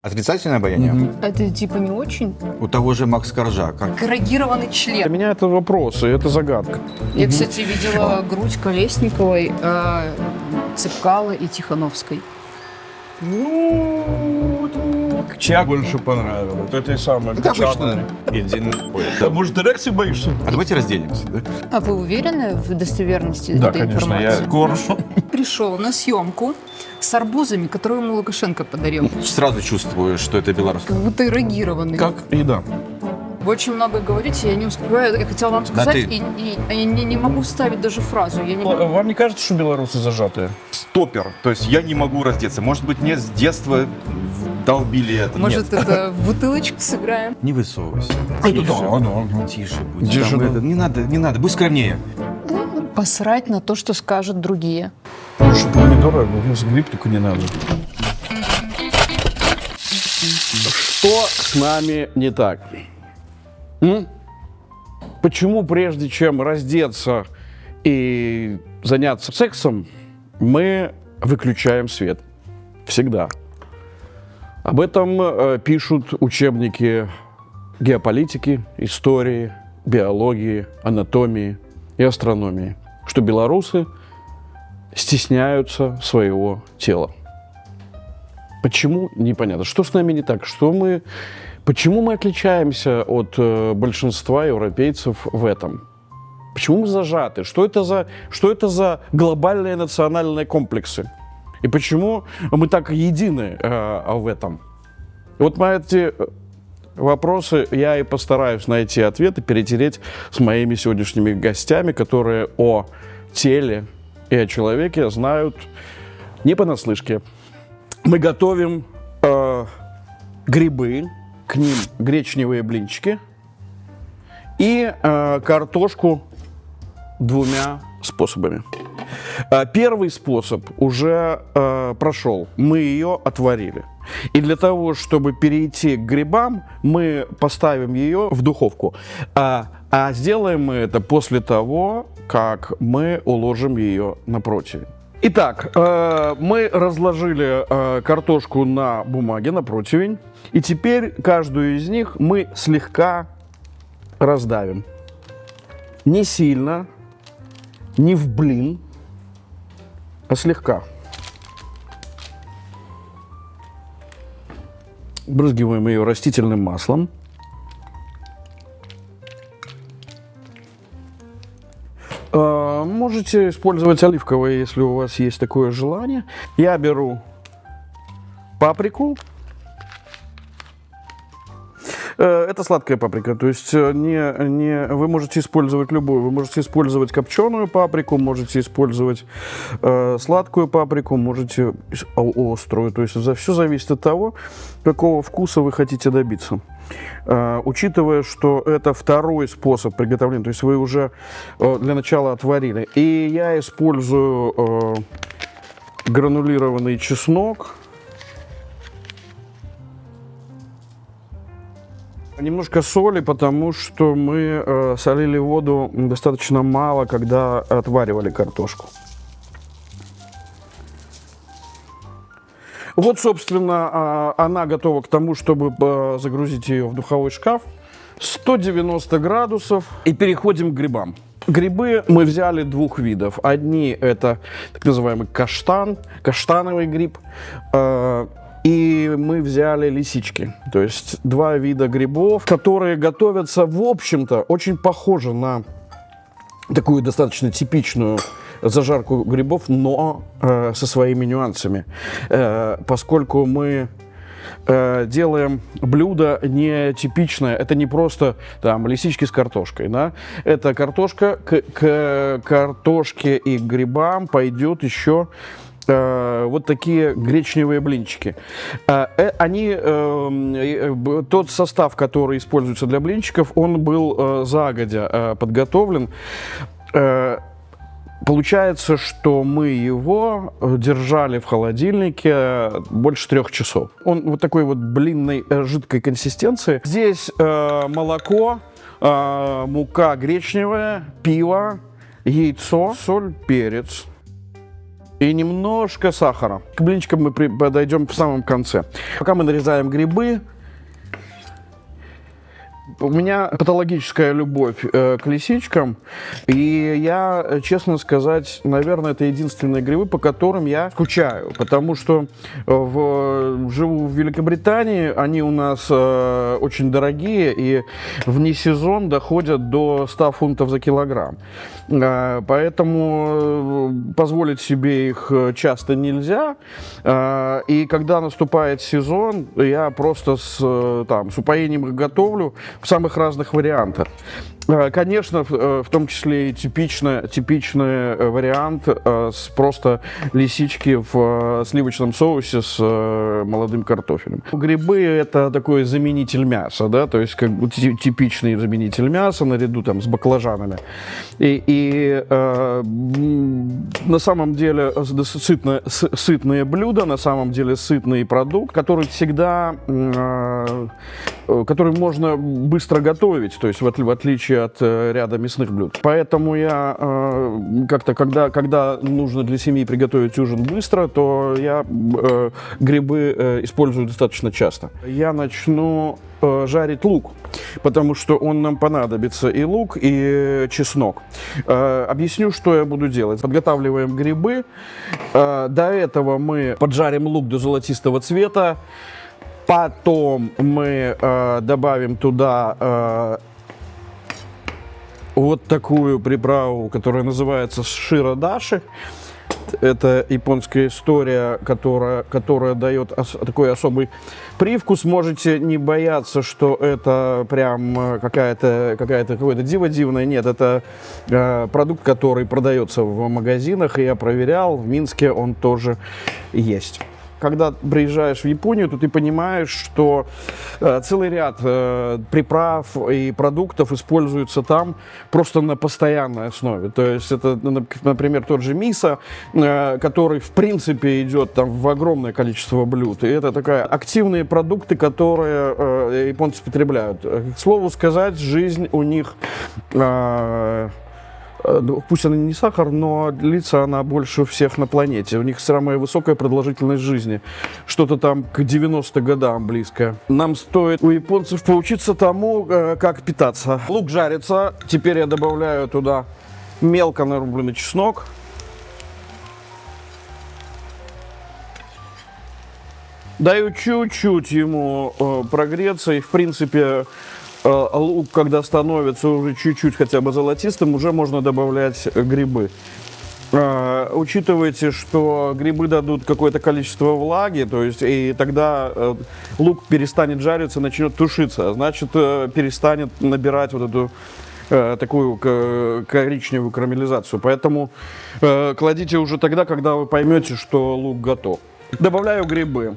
Отрицательное обаяние? Это типа не очень? У того же Макс Коржа. Как? Эрогированный Для член. меня это вопрос, и это загадка. Я, кстати, видела грудь Колесниковой, Цепкало и Тихановской. Чья больше понравилось? Это и самое. Это обычно. Может, эрекции боишься? А давайте разделимся. Да? А вы уверены в достоверности Да, этой конечно, я информации? коршу. Пришел на съемку с арбузами, которые ему Лукашенко подарил. Сразу чувствую, что это белорус. Как будто эрогированный. Как еда. Вы очень много говорите, я не успеваю. Я хотела вам сказать, ты. и я не могу вставить даже фразу. Я не... Вам не кажется, что белорусы зажатые? Стопер. То есть я не могу раздеться. Может быть, мне с детства долбили это. Может, Нет. это в бутылочку сыграем? Не высовывайся. Это да. Тише будь. Тише, Там да. это- не надо, будь скромнее. Посрать на то, что скажут другие. Лучше помидоры, с гриб только не надо. Что с нами не так? Почему прежде чем раздеться и заняться сексом, мы выключаем свет? Всегда. Об этом пишут учебники геополитики, истории, биологии, анатомии и астрономии, что белорусы стесняются своего тела. Почему? Непонятно. Что с нами не так? Почему мы отличаемся от большинства европейцев в этом? Почему мы зажаты? Что это за глобальные национальные комплексы? И почему мы так едины в этом? Вот на эти вопросы я и постараюсь найти ответы, перетереть с моими сегодняшними гостями, которые о теле и о человеке знают не понаслышке. Мы готовим грибы, к ним гречневые блинчики и картошку двумя способами. Первый способ уже прошел, мы ее отварили. И для того, чтобы перейти к грибам, мы поставим ее в духовку. А сделаем мы это после того, как мы уложим ее на противень. Итак, мы разложили картошку на бумаге, на противень. И теперь каждую из них мы слегка раздавим. Не сильно, не в блин, а слегка. Брызгиваем ее растительным маслом. Можете использовать оливковое, если у вас есть такое желание. Я беру паприку. Это сладкая паприка, то есть вы можете использовать любую. Вы можете использовать копченую паприку, можете использовать сладкую паприку, можете острую. То есть все зависит от того, какого вкуса вы хотите добиться. Учитывая, что это второй способ приготовления, то есть вы уже для начала отварили. И я использую гранулированный чеснок. Немножко соли, потому что мы солили воду достаточно мало, когда отваривали картошку. Вот, собственно, она готова к тому, чтобы загрузить ее в духовой шкаф. 190 градусов. И переходим к грибам. Грибы мы взяли двух видов. Одни это так называемый каштан, каштановый гриб. И мы взяли лисички, то есть два вида грибов, которые готовятся, в общем-то, очень похоже на такую достаточно типичную зажарку грибов, но со своими нюансами, поскольку мы делаем блюдо не типичное, это не просто там лисички с картошкой, да? Это картошка, к картошке и к грибам пойдет еще вот такие гречневые блинчики. Тот состав, который используется для блинчиков, он был загодя подготовлен. Получается, что мы его держали в холодильнике больше 3 часов. Он вот такой вот блинной жидкой консистенции. Здесь молоко, мука гречневая, пиво, яйцо, соль, перец. и немножко сахара. К блинчикам мы подойдем в самом конце. Пока мы нарезаем грибы, у меня патологическая любовь к лисичкам, и я, честно сказать, наверное, это единственные грибы, по которым я скучаю, потому что живу в Великобритании, они у нас очень дорогие, и вне сезон доходят до 100 фунтов за килограмм. Поэтому позволить себе их часто нельзя, и когда наступает сезон, я просто с упоением их готовлю в самых разных вариантах. Конечно, в том числе и типичный вариант с просто лисички в сливочном соусе с молодым картофелем. Грибы — это такой заменитель мяса, да, то есть как бы типичный заменитель мяса наряду там с баклажанами. И на самом деле сытное блюдо, на самом деле сытный продукт, который всегда, который можно быстро готовить, то есть в отличие от ряда мясных блюд. Поэтому я как-то, когда нужно для семьи приготовить ужин быстро, то я грибы использую достаточно часто. Я начну жарить лук, потому что он нам понадобится, и лук, и чеснок. Объясню, что я буду делать. Подготавливаем грибы. До этого мы поджарим лук до золотистого цвета. Потом мы добавим туда вот такую приправу, которая называется широ-даши. Это японская история, которая дает такой особый привкус. Можете не бояться, что это прям какое-то диво дивное. Нет, это продукт, который продается в магазинах, и я проверял, в Минске он тоже есть. Когда приезжаешь в Японию, то ты понимаешь, что целый ряд приправ и продуктов используются там просто на постоянной основе. То есть это, например, тот же мисо, который в принципе идет там в огромное количество блюд. И это такие активные продукты, которые японцы потребляют. К слову сказать, жизнь у них... Пусть она не сахар, но длится она больше всех на планете. У них самая высокая продолжительность жизни. Что-то там к 90 годам близко. Нам стоит у японцев поучиться тому, как питаться. Лук жарится. Теперь я добавляю туда мелко нарубленный чеснок. Даю чуть-чуть ему прогреться. И, в принципе, лук, когда становится уже чуть-чуть хотя бы золотистым, уже можно добавлять грибы. Учитывайте, что грибы дадут какое-то количество влаги, то есть и тогда лук перестанет жариться, начнет тушиться, значит перестанет набирать вот эту такую коричневую карамелизацию. Поэтому кладите уже тогда, когда вы поймете, что лук готов. Добавляю грибы.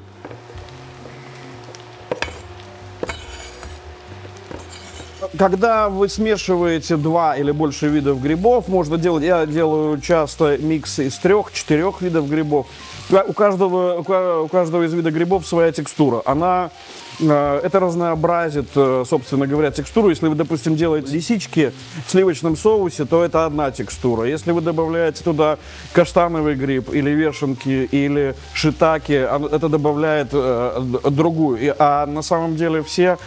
Когда вы смешиваете 2 или больше видов грибов, можно делать, я делаю часто микс из 3-4 видов грибов. У каждого из видов грибов своя текстура. Это разнообразит, собственно говоря, текстуру. Если вы, допустим, делаете лисички в сливочном соусе, то это одна текстура. Если вы добавляете туда каштановый гриб или вешенки, или шитаки, это добавляет другую. А на самом деле вся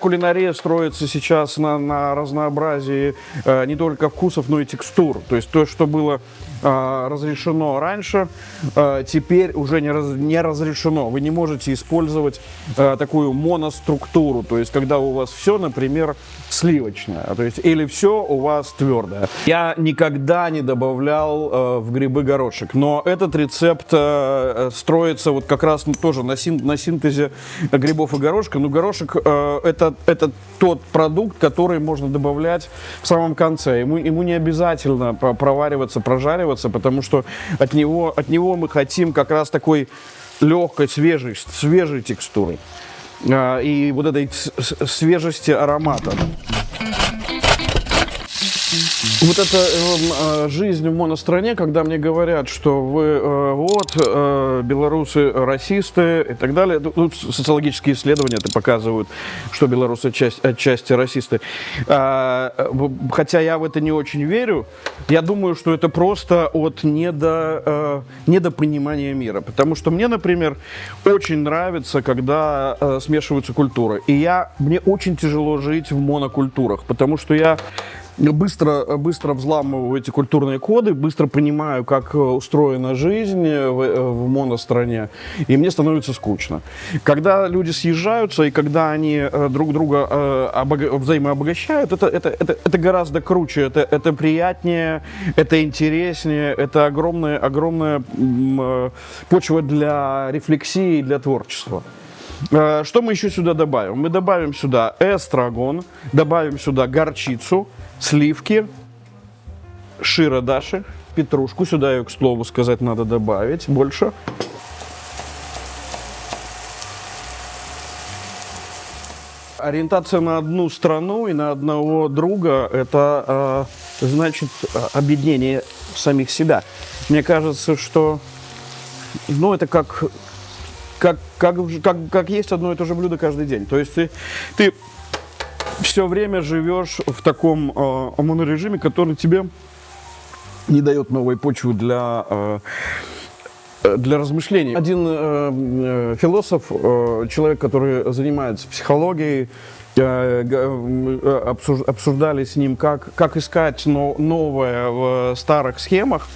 кулинария строится сейчас на разнообразии не только вкусов, но и текстур. То есть то, что было разрешено раньше, теперь уже не разрешено. Вы не можете использовать такую моноструктуру, то есть когда у вас все, например, сливочное, то есть или все у вас твердое. Я никогда не добавлял в грибы горошек, но этот рецепт строится вот как раз тоже на синтезе грибов и горошка. Но горошек это тот продукт, который можно добавлять в самом конце. Ему не обязательно провариваться, прожариваться, потому что от него мы хотим как раз такой легкой, свежей текстуры и вот этой свежести аромата. Вот эта жизнь в моностране, когда мне говорят, что вы белорусы расисты и так далее. Тут социологические исследования это показывают, что белорусы отчасти расисты. Хотя я в это не очень верю, я думаю, что это просто от недопонимания мира. Потому что мне, например, очень нравится, когда смешиваются культуры. И мне очень тяжело жить в монокультурах, потому что я быстро взламываю эти культурные коды, быстро понимаю, как устроена жизнь в моностране, и мне становится скучно. Когда люди съезжаются, и когда они друг друга взаимообогащают, это гораздо круче, это приятнее, это интереснее, это огромная почва для рефлексии и для творчества. Что мы еще сюда добавим? Мы добавим сюда эстрагон, добавим сюда горчицу, сливки, широ-даши, петрушку. Сюда ее, к слову сказать, надо добавить больше. Ориентация на одну страну и на одного друга – это значит объединение самих себя. Мне кажется, что это как есть одно и то же блюдо каждый день. То есть ты все время живешь в таком монорежиме, который тебе не дает новой почвы для размышлений. Один философ, человек, который занимается психологией, обсуждали с ним, как искать новое в старых схемах.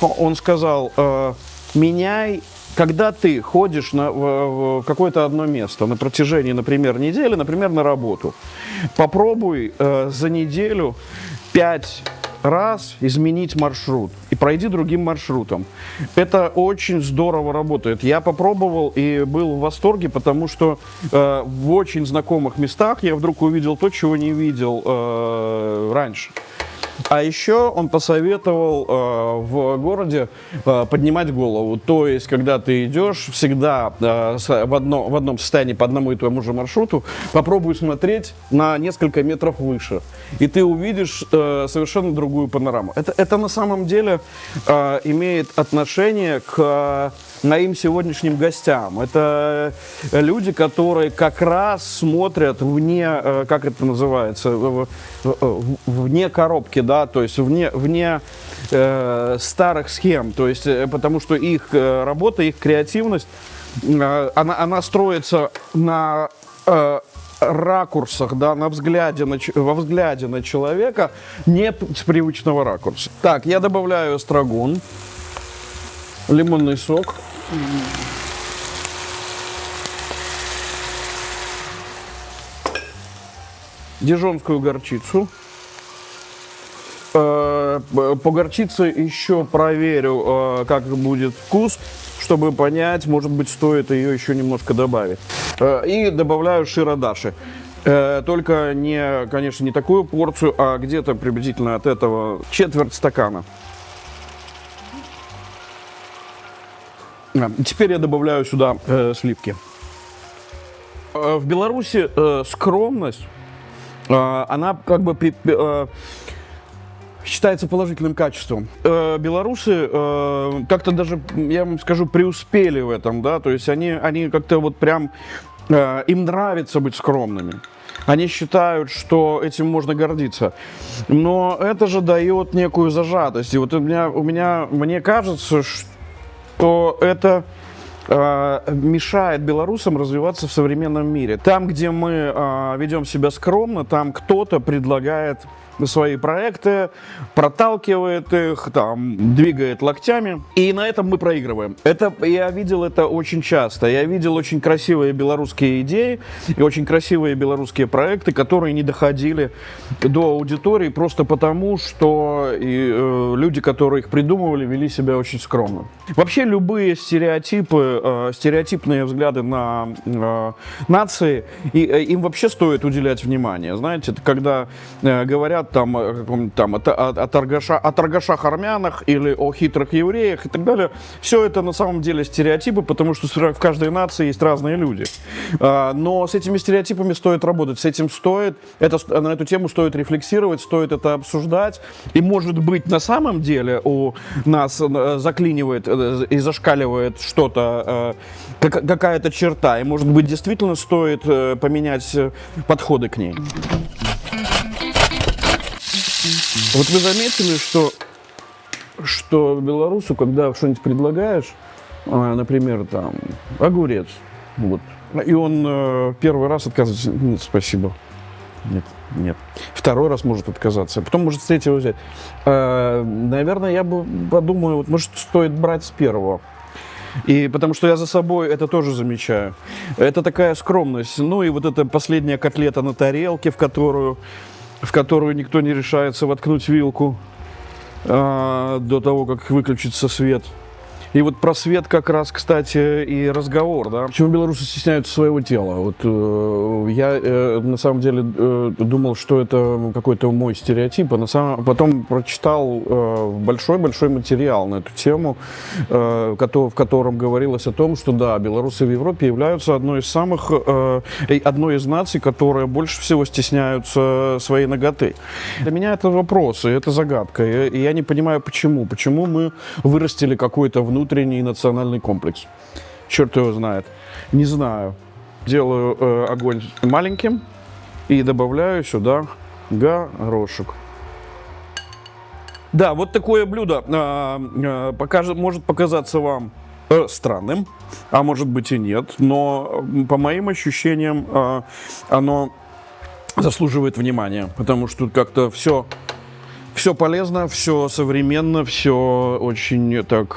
Он сказал: меняй. Когда ты ходишь в какое-то одно место на протяжении, например, недели, например, на работу, попробуй за неделю 5 раз изменить маршрут и пройди другим маршрутом. Это очень здорово работает. Я попробовал и был в восторге, потому что в очень знакомых местах я вдруг увидел то, чего не видел раньше. А еще он посоветовал в городе поднимать голову. То есть, когда ты идешь, всегда в одном состоянии по одному и тому же маршруту, попробуй смотреть на несколько метров выше. И ты увидишь совершенно другую панораму. Это на самом деле имеет отношение к моим сегодняшним гостям. Это люди, которые как раз смотрят вне, как это называется, вне коробки, да, то есть вне старых схем, то есть потому что их работа, их креативность, она строится на ракурсах, да, во взгляде на человека, не с привычного ракурса. Так, я добавляю эстрагон, лимонный сок. Дижонскую горчицу. По горчице еще проверю, как будет вкус, чтобы понять, может быть, стоит ее еще немножко добавить. И добавляю широ-даши. Только конечно, не такую порцию, а где-то приблизительно от этого четверть стакана. Теперь я добавляю сюда сливки. В Беларуси скромность, она как бы считается положительным качеством. Белорусы как-то даже, я вам скажу, преуспели в этом, да, то есть они как-то вот прям, им нравится быть скромными. Они считают, что этим можно гордиться. Но это же дает некую зажатость. И вот мне кажется, что это мешает белорусам развиваться в современном мире. Там, где мы ведем себя скромно, там кто-то предлагает свои проекты, проталкивает их, там, двигает локтями, и на этом мы проигрываем. Я видел это очень часто. Я видел очень красивые белорусские идеи и очень красивые белорусские проекты, которые не доходили до аудитории просто потому, что люди, которые их придумывали, вели себя очень скромно. Вообще любые стереотипы стереотипные взгляды на нации, и им вообще стоит уделять внимание. Знаете, это когда говорят там, о каком-нибудь там о торгашах армянах или о хитрых евреях и так далее, все это на самом деле стереотипы, потому что в каждой нации есть разные люди. Но с этими стереотипами стоит работать, с этим стоит, на эту тему стоит рефлексировать, стоит это обсуждать. И может быть на самом деле у нас заклинивает и зашкаливает что-то, какая-то черта, и может быть действительно стоит поменять подходы к ней. Вот вы заметили, что белорусу, когда что-нибудь предлагаешь, например, там, огурец, вот, и он первый раз отказывается, нет, спасибо, нет. Второй раз может отказаться, потом может с третьего взять. Наверное, я бы подумаю, вот, может, стоит брать с первого. И потому что я за собой это тоже замечаю. Это такая скромность. Ну и вот эта последняя котлета на тарелке, в которую никто не решается воткнуть вилку до того, как выключится свет. И вот про свет как раз, кстати, и разговор, да. Почему белорусы стесняются своего тела? Вот я на самом деле думал, что это какой-то мой стереотип, а потом прочитал большой-большой материал на эту тему, в котором говорилось о том, что да, белорусы в Европе являются одной из наций, которые больше всего стесняются своей наготы. Для меня это вопрос, и это загадка, и я не понимаю, почему. Почему мы вырастили какой-то внутренний национальный комплекс. Черт его знает. Не знаю. Делаю огонь маленьким и добавляю сюда горошек. Да, вот такое блюдо может показаться вам странным, а может быть и нет, но по моим ощущениям оно заслуживает внимания, потому что тут как-то все полезно, все современно, все очень так,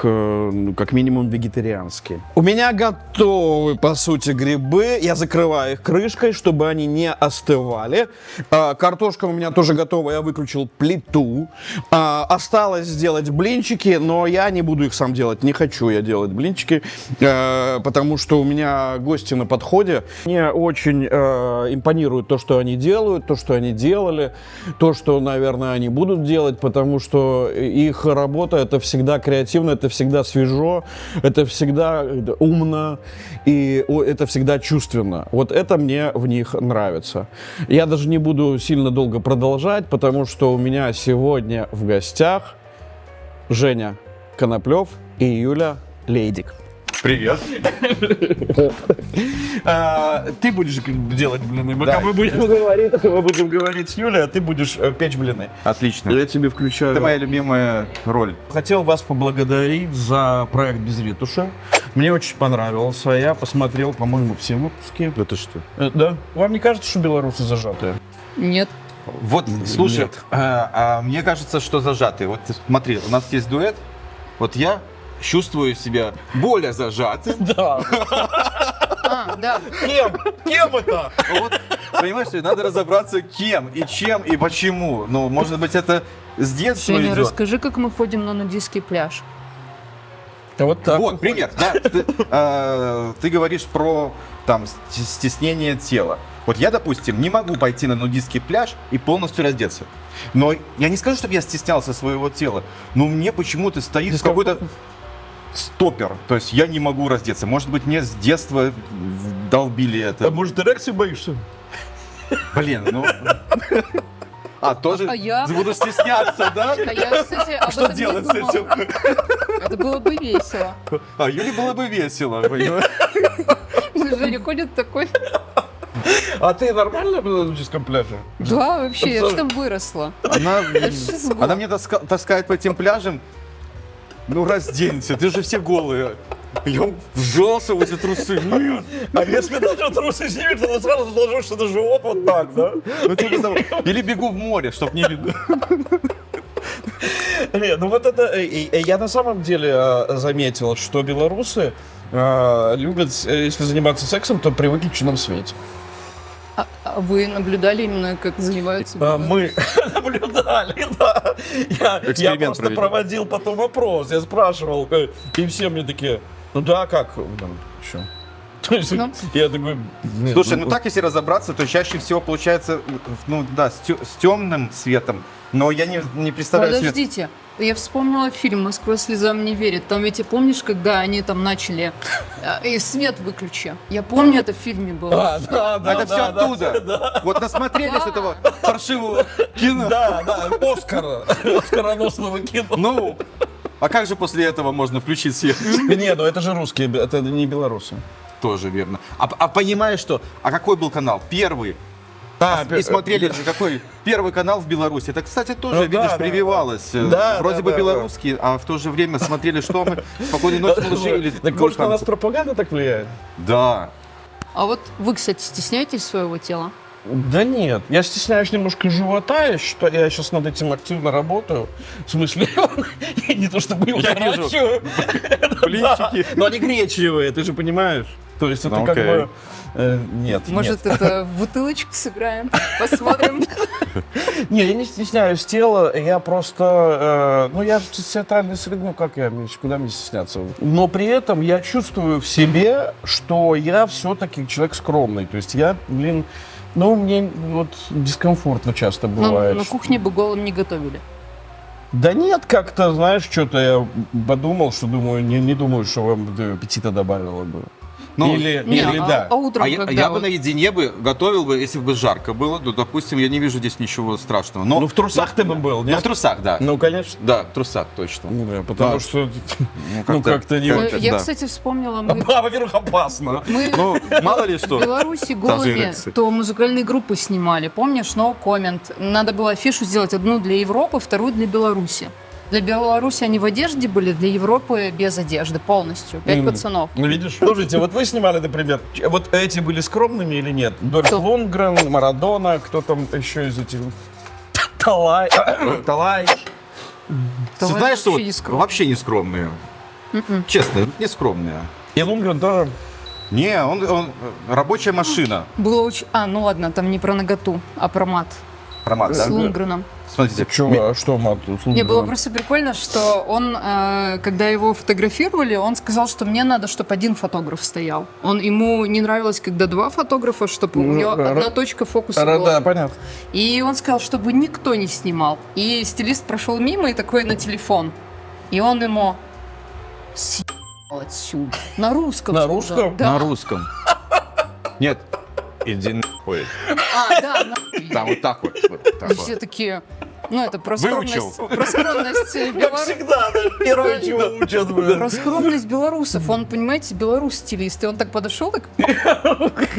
как минимум, вегетариански. У меня готовы, по сути, грибы. Я закрываю их крышкой, чтобы они не остывали. Картошка у меня тоже готова, я выключил плиту. Осталось сделать блинчики, но я не буду их сам делать. Не хочу я делать блинчики, потому что у меня гости на подходе. Мне очень импонирует то, что они делают, то, что они делали, то, что, наверное, они будут делать, потому что их работа — это всегда креативно, это всегда свежо, это всегда умно и это всегда чувственно. Вот это мне в них нравится. Я даже не буду сильно долго продолжать, потому что у меня сегодня в гостях Женя Коноплев и Юля Лейдик. Привет. Ты будешь делать блины. Да. Мы будем говорить с Юлей, а ты будешь печь блины. Отлично. Я тебе включаю. Это моя любимая роль. Хотел вас поблагодарить за проект «Без ретуши». Мне очень понравился. Я посмотрел, по-моему, все выпуски. Это что? Да. Вам не кажется, что белорусы зажатые? Нет. Вот, слушай, Нет. мне кажется, что зажатый. Вот смотри, у нас есть дуэт. Вот я чувствую себя более зажатым. Да. Да. Кем это? Вот, понимаешь, надо разобраться, кем и чем и почему. Ну, может быть, это с детства Женя, идет. расскажи, как мы ходим на нудистский пляж. Вот так. Вот, пример. Да, ты говоришь про там стеснение тела. Вот я, допустим, не могу пойти на нудистский пляж и полностью раздеться. Но я не скажу, чтобы я стеснялся своего тела, но мне почему-то стоит какой-то стопер. То есть я не могу раздеться. Может быть, мне с детства долбили это. А может, эрекции боишься? Блин, ну... тоже А я? буду стесняться, да? А я, кстати, об Что этом не делать с думала. этим? Это было бы весело. А Юле было бы весело, понимаешь? Женя ходит такой. А ты нормально был на нудистском пляже? Да, вообще, я же там выросла. Она мне таскает по этим пляжам. Ну, разденься, ты же все голые. Я вжался в эти трусы. Нет. А если даже трусы снимешь, то сразу сложишься на живот вот так, да? Ну, типа того. Или бегу в море, чтоб не видно. Не, ну вот это, я на самом деле заметил, что белорусы любят, если заниматься сексом, то при выключенном свете. А вы наблюдали именно, как занимаются? Мы наблюдали, да. Я Эксперимент просто провели. проводил потом опрос, я спрашивал, и все мне такие, Ну да, как там еще? То есть Ну. я такой... нет, Слушай, ну так, если разобраться, то чаще всего получается, ну да, с темным светом. Но я не представляю себе... Подождите, я вспомнила фильм «Москва слезам не верит». Там ведь, помнишь, когда они там начали и свет выключи? Я помню, это в фильме было. Да, Это все оттуда. Вот насмотрелись Да. этого паршивого кино. Да, Оскароносного кино. Ну, а как же после этого можно включить свет? Не, ну это же русские, это не белорусы. Тоже верно. А понимаешь, что... А какой был канал? Первый. И смотрели же, какой первый канал в Беларуси. Это, кстати, тоже, Ну, видишь, да, прививалось. Да, Вроде да, бы да, белорусский, а в то же время смотрели, что мы спокойной ночи малыши или... Так может на нас пропаганда так влияет? Да. А вот вы, кстати, стесняетесь своего тела? Да нет, я стесняюсь немножко живота, я сейчас над этим активно работаю. В смысле, не то чтобы его Я вижу. наращиваю. Блинчики. Но они гречневые, ты же понимаешь. То есть это Ну, как окей. бы... Нет, Может, это в бутылочку сыграем? Посмотрим. Не, я не стесняюсь тела, я просто, я в социальной среде, ну как куда мне стесняться? Но при этом я чувствую в себе, что я все-таки человек скромный, то есть я, мне вот дискомфортно часто Ну, бывает. на кухне бы голым не готовили. Да нет, как-то, знаешь, что-то я подумал, что думаю, не думаю, что вам аппетита добавило бы. Ну, Или Не, да. а утром, А когда я бы вот- наедине бы готовил бы, если бы жарко было, то, допустим, я не вижу здесь ничего страшного. Но, Ну в трусах ты бы был, Ну, нет? в трусах, да. Ну, конечно. Да, в трусах, точно. Да, потому Да. что, как-то- как-то не Ну, очень. я, да. кстати, вспомнила, мы Во-первых, опасно. Ну, мало ли в что. Беларуси Там же голыми реакции. то музыкальные группы снимали. Помнишь, No Comment? Надо было афишу сделать одну для Европы, вторую для Беларуси. Для Беларуси они в одежде были, для Европы без одежды полностью. 5 пацанов. Ну, видишь? Слушайте, вот вы снимали, например, вот эти были скромными или нет? Дольф Кто? Лундгрен, Марадона, кто там еще из этих? Талай. Ты Давай знаешь, что вообще вот не скромно. вообще не скромные. Честно, не скромные. И Лундгрен тоже. Не, он рабочая машина. Было очень... ну ладно, там не про наготу, а про мат. Роман, С да? Лундгреном. Смотрите, Что, Мат? Мне было просто прикольно, что он, когда его фотографировали, он сказал, что мне надо, чтобы один фотограф стоял. Ему не нравилось, когда два фотографа, чтобы у него одна точка фокуса Да, была. понятно. И он сказал, чтобы никто не снимал. И стилист прошел мимо и такой на телефон. И он ему съебал отсюда. На русском. На сказал. русском? Да. на русском. Нет, иди нахуй. Да, нахуй. Там вот так вот. И все такие, это про Выучил. скромность, про скромность Всегда, первое, чего учат. Про скромность белорусов. Он, понимаете, белорус-стилист. И он так подошел, так...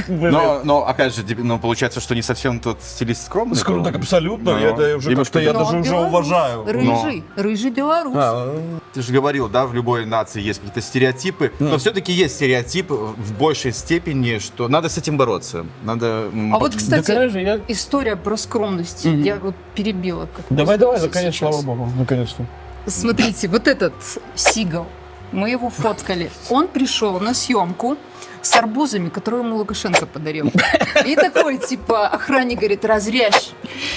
Но опять же, получается, что не совсем тот стилист скромный. Скоро так абсолютно, Ну, это уже немножко как-то я Но даже он уже белорус, уважаю. Рыжий белорус. Ты же говорил, да, в любой нации есть какие-то стереотипы, но все-таки есть стереотип в большей степени, что надо с этим бороться. Надо... А вот, кстати, какая же я- история про скромность. Я вот перебила. как Давай, раз наконец, сейчас. слава богу, наконец-то. Смотрите, вот этот Сигал, мы его фоткали. Он пришел на съемку с арбузами, которые ему Лукашенко подарил. И такой, типа, охранник говорит, разрежь.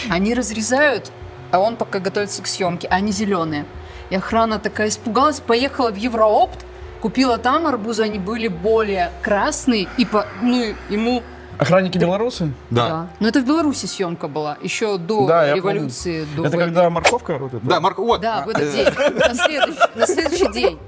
Они разрезают, а он пока готовится к съемке, а они зеленые. И охрана такая испугалась, поехала в Евроопт, купила там арбузы, они были более красные, и ему... Охранники белорусы? Да. Но это в Беларуси съемка была, еще до Да, я революции. До Это войны. когда морковка вот эта? Да, Марко, вот. Да, в этот день, на следующий день.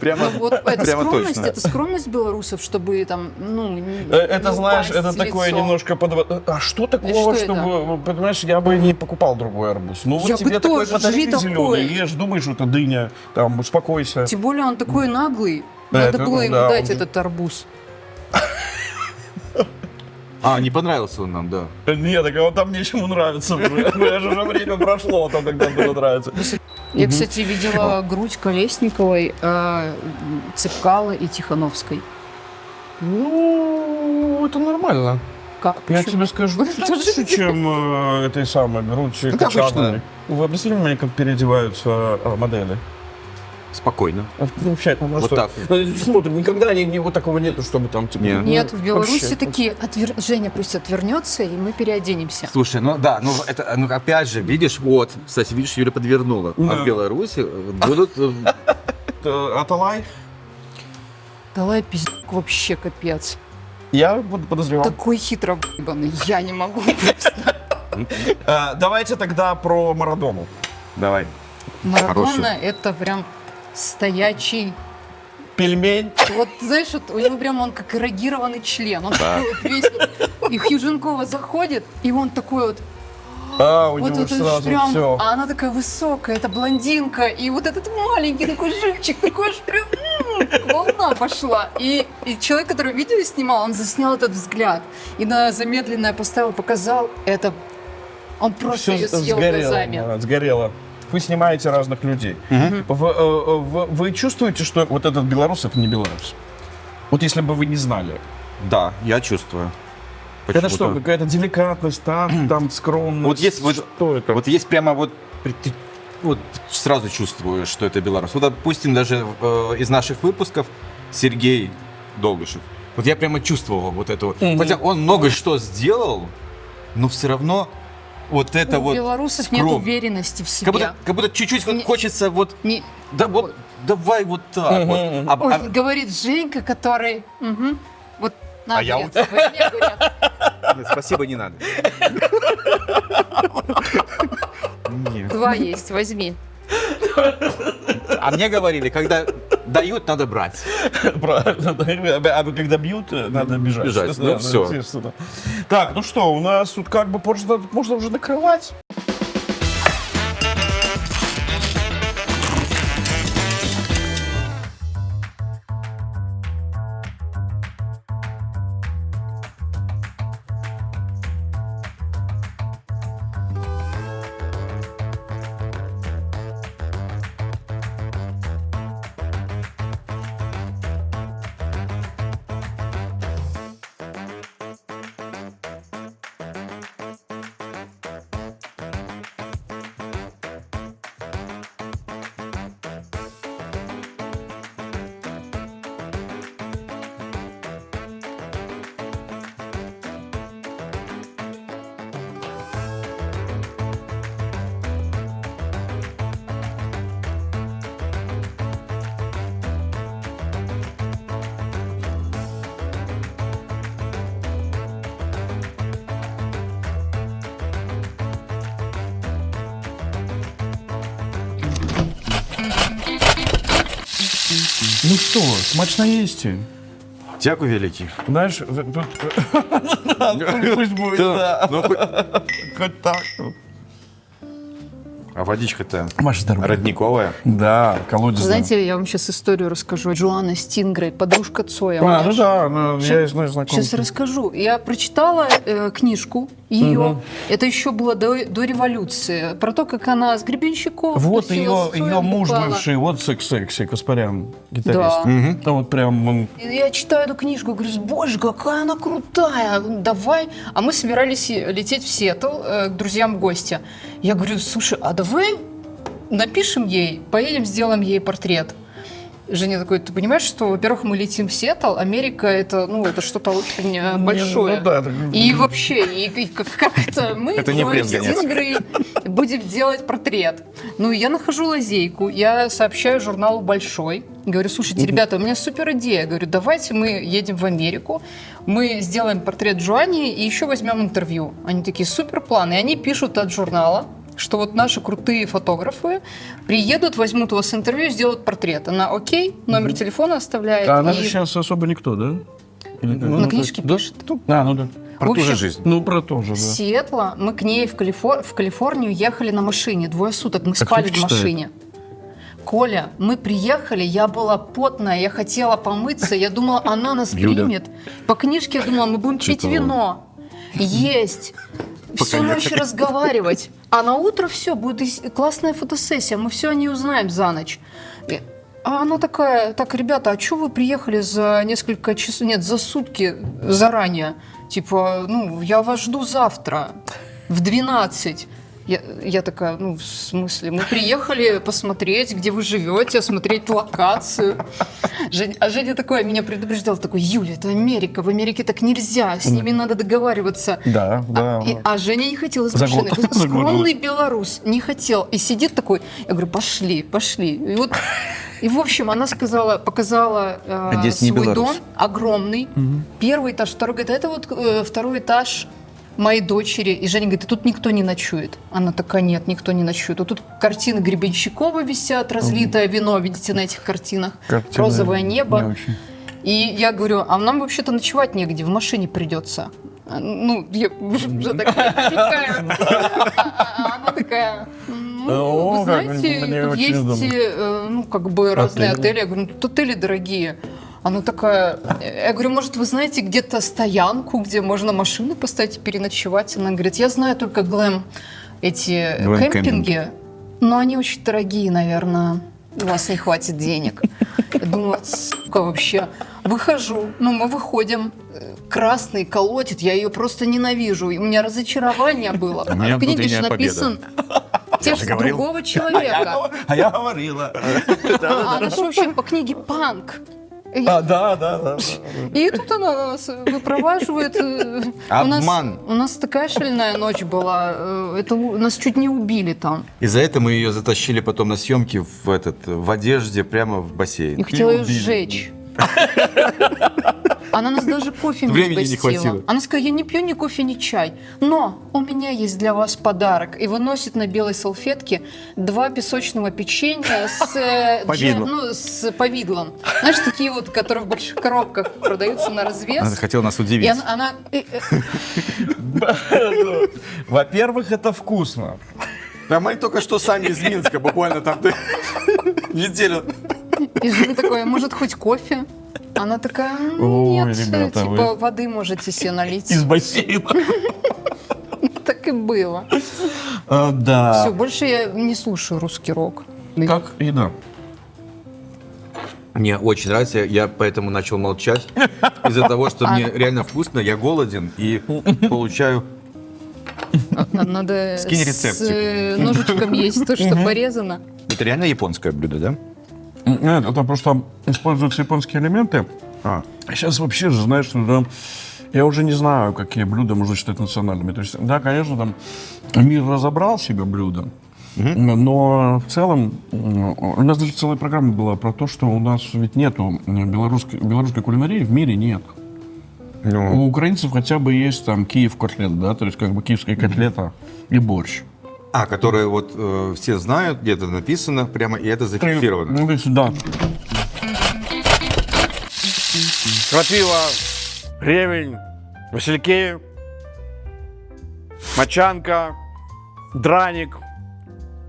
Прямо, Ну, вот это прямо скромность, точно. это скромность белорусов, чтобы там, не Это, знаешь, упасть это такое лицом. немножко А что такого, что чтобы, понимаешь, я бы не покупал другой арбуз. Ну вот Я тебе бы такой тоже, подарили жри зеленый, такое. ешь, думаешь, что это дыня, там, успокойся. Тем более он такой наглый. Да, Надо это- было ему да, дать он- этот арбуз. Не понравился он нам, да. Нет, так он там нечему нравится уже. Уже время прошло, там когда было нравится. Я, кстати, видела грудь Колесниковой, Цепкала и Тихановской. Ну, это нормально. Как? Я Почему? тебе скажу, лучше, чем этой самой грудь Как Качановой. обычно. Вы обратили внимание, как переодеваются модели? Спокойно. Вообще, Вот так. Смотрим, никогда вот такого нету, чтобы там типа. Нет. Нет, в Беларуси вообще. такие, Женя пусть отвернется, и мы переоденемся. Слушай, это, опять же, видишь, вот, кстати, видишь, Юля подвернула. А Да. в Беларуси будут... Аталай? дала я пиздюк вообще капец. Я подозревал. Такой хитро ебаный, я не могу просто. Давайте тогда про Марадону. Давай. Марадона это прям стоячий. Пельмень. Вот знаешь, вот у него прям он как эрогированный член. Он такой вот весь. И Хьюженкова заходит, и он такой вот. У Вот него это сразу прям, все. а она такая высокая, это блондинка, и вот этот маленький такой живчик, такой аж прям волна пошла. И человек, который видео снимал, он заснял этот взгляд и на замедленное поставил, показал это. Он просто ее съел глазами. Сгорело. Вы снимаете разных людей. Вы чувствуете, что вот этот белорус это не белорус? Вот если бы вы не знали. Да, я чувствую. Это что, какая-то деликатность, там скромность? Вот есть, вот, что это? вот есть прямо вот, ты вот сразу чувствуешь, что это белорус. Вот, допустим, даже из наших выпусков Сергей Долгушев. Вот я прямо чувствовал вот это вот. Хотя он много что сделал, но все равно вот это У вот белорусов нет уверенности в себе. Как будто чуть-чуть вот хочется вот... Не- Да вот, давай вот так вот. Ой, говорит Женька, который... Мгм. Вот на я ответ. Возьми, говорят. Нет, спасибо, не надо. Нет. 2 есть, возьми. А мне говорили, когда дают, надо брать. Правильно. А когда бьют, надо бежать. Бежать, ну, всё. естественно. Так, ну что, у нас тут как бы можно уже накрывать. Ну что, смачно їсти. Дякую, великий. Знаєш, тут... Пусть буде, да. Ну, Хоть так. а водичка-то Ваше здоровье. родниковая. Да, колодец. Знаете, я вам сейчас историю расскажу. Джоанна Стингрей, подружка Цоя. Ну да, я знаком. Сейчас расскажу. Я прочитала книжку ее. Это еще было до революции. Про то, как она с Гребенщиков Вот тусила, с Цоем ее муж бухала. бывший, вот секси, Каспарян, гитарист. Да. Там вот прям... И я читаю эту книжку, говорю, боже, какая она крутая, давай. А мы собирались лететь в Сиэтл к друзьям в гости. Я говорю, слушай, а давай напишем ей, поедем, сделаем ей портрет. Женя такой, ты понимаешь, что, во-первых, мы летим в Сиэтл, Америка это, это что-то очень большое. Ну да, И вообще, и как это мы Это не Джои пресс гонец. Стингрей будем делать портрет. Ну, я нахожу лазейку, я сообщаю журналу «Большой», говорю, слушайте, ребята, у меня супер идея. Говорю, давайте мы едем в Америку, мы сделаем портрет Джоанни и еще возьмем интервью. Они такие, супер план. И они пишут от журнала, что вот наши крутые фотографы приедут, возьмут у вас интервью, сделают портрет. Она окей, номер телефона оставляет. А она и же сейчас особо никто, да? Или как? на книжке Да? пишет. Ну да. Про В ту же общем, жизнь. Ну, про то же, С да. Сиэтла мы к ней в Калифорнию ехали на машине. 2 суток мы спали в книжки читает. машине. Коля, мы приехали, я была потная, я хотела помыться, я думала, она нас Юля. примет. По книжке я думала, мы будем пить Читала. вино, есть, всю ночь разговаривать. А на утро все, будет классная фотосессия, мы все о ней узнаем за ночь. А она такая, так, ребята, а что вы приехали за несколько часов, нет, за сутки заранее? Типа, я вас жду завтра в 12. Я такая, в смысле, мы приехали посмотреть, где вы живете, осмотреть локацию. А Женя такой меня предупреждал, такой, Юля, это Америка, в Америке так нельзя, с ними надо договариваться. Да, да. А Женя не хотел из За машины. год. Скромный белорус не хотел. И сидит такой, я говорю, пошли. И вот И, в общем, она показала здесь не свой Беларусь. дом огромный. Первый этаж, второй. Говорит, это вот второй этаж моей дочери. И Женя говорит, и тут никто не ночует. Она такая, нет, никто не ночует. Вот тут картины Гребенщикова висят, разлитое вино, видите, на этих картинах. Картина Розовое небо. не очень. И я говорю, а нам вообще-то ночевать негде, в машине придется. Ну, я уже такая, она такая, О, вы как знаете, мне тут очень есть, удобно. ну, как бы разные Отели. отели. Я говорю, ну, тут отели дорогие. Она такая, я говорю, может, вы знаете где-то стоянку, где можно машину поставить и переночевать? Она говорит, я знаю только эти кемпинги, но они очень дорогие, наверное. У вас не хватит денег. Я думаю, сука, вообще. Выхожу, мы выходим, красный колотит, я ее просто ненавижу. И у меня разочарование было. У меня В книге же внутренняя написан текст другого человека. А я говорила. А она же вообще по книге панк. Да. И тут она нас выпроваживает. Обман. У нас такая шальная ночь была. Нас чуть не убили там. И за это мы ее затащили потом на съемки в одежде прямо в бассейн. Я хотела ее сжечь. Она нас даже кофе не Времени не угостила. хватило. Она сказала, я не пью ни кофе, ни чай, но у меня есть для вас подарок. И выносит на белой салфетке 2 песочного печенья с повидлом. Знаешь, такие вот, которые в больших коробках продаются на развес. Она хотела нас И удивить. она Во-первых, это вкусно. Да мы только что сами из Минска, буквально там неделю. и Женя такой, может, хоть кофе? Она такая, Ой, нет, ребята, типа вы- воды можете себе налить. Из бассейна. Так и было. Да. Все, больше я не слушаю русский рок. Как еда. Мне очень нравится, я поэтому начал молчать. Из-за того, что мне реально вкусно, я голоден и получаю... Надо Скинь с рецептик. ножичком есть то, что порезано. Это реально японское блюдо, да? Нет, это просто используются японские элементы. Сейчас вообще же, знаешь, да, я уже не знаю, какие блюда можно считать национальными. То есть, да, конечно, там мир разобрал себе блюда, но в целом у нас даже целая программа была про то, что у нас ведь нету белорусской кулинарии, в мире нет. У украинцев хотя бы есть там Киев котлет, да, то есть как бы киевская котлета и борщ. Которые вот все знают, где-то написано прямо, и это зафиксировано. Ну, то есть, да. Крапива, ревень, васильки, мочанка, драник,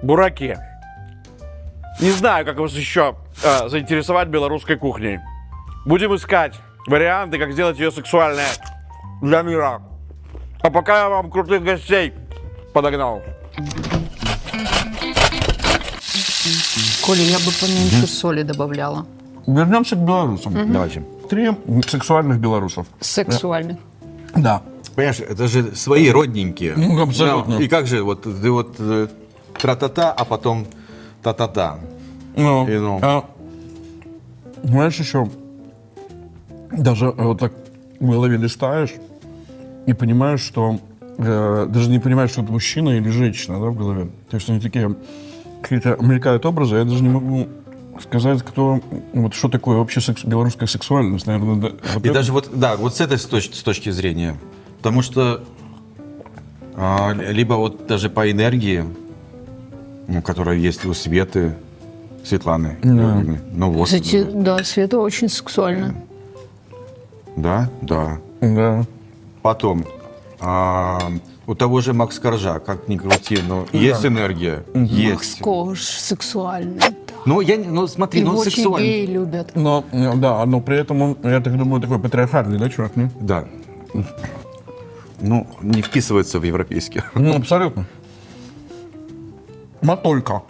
бураки. Не знаю, как вас еще заинтересовать белорусской кухней. Будем искать варианты, как сделать ее сексуальной для мира. А пока я вам крутых гостей подогнал. Коля, я бы поменьше соли добавляла. Вернемся к белорусам. Давайте. 3 сексуальных белорусов. Сексуально. Да. Понимаешь, это же свои родненькие. Ну, абсолютно. Да, и как же, вот ты вот тра-та-та, а потом та-та-та. Ну, И ну. знаешь, еще даже вот так в голове листаешь и понимаешь, что даже не понимаешь, что это мужчина или женщина, да, в голове. То есть они такие какие-то мелькают образы, я даже не могу сказать, кто, вот что такое вообще белорусская сексуальность, наверное. Да, вот И это- даже вот, да, вот с этой с точки зрения. Потому что либо вот даже по энергии, которая есть у Светланы. Ну вот. Кстати, да, Света очень сексуальная. Да, да. Да. Потом, у того же Макс Коржа, как ни крути, но есть энергия. Есть. Кош сексуальный. Ну, смотри, Его ну очень сексуально. геи любят. Но, да, но при этом он, я так думаю, такой патриархальный, да, чувак, не? Да. Ну, не вписывается в европейский. Ну, абсолютно. Матолька.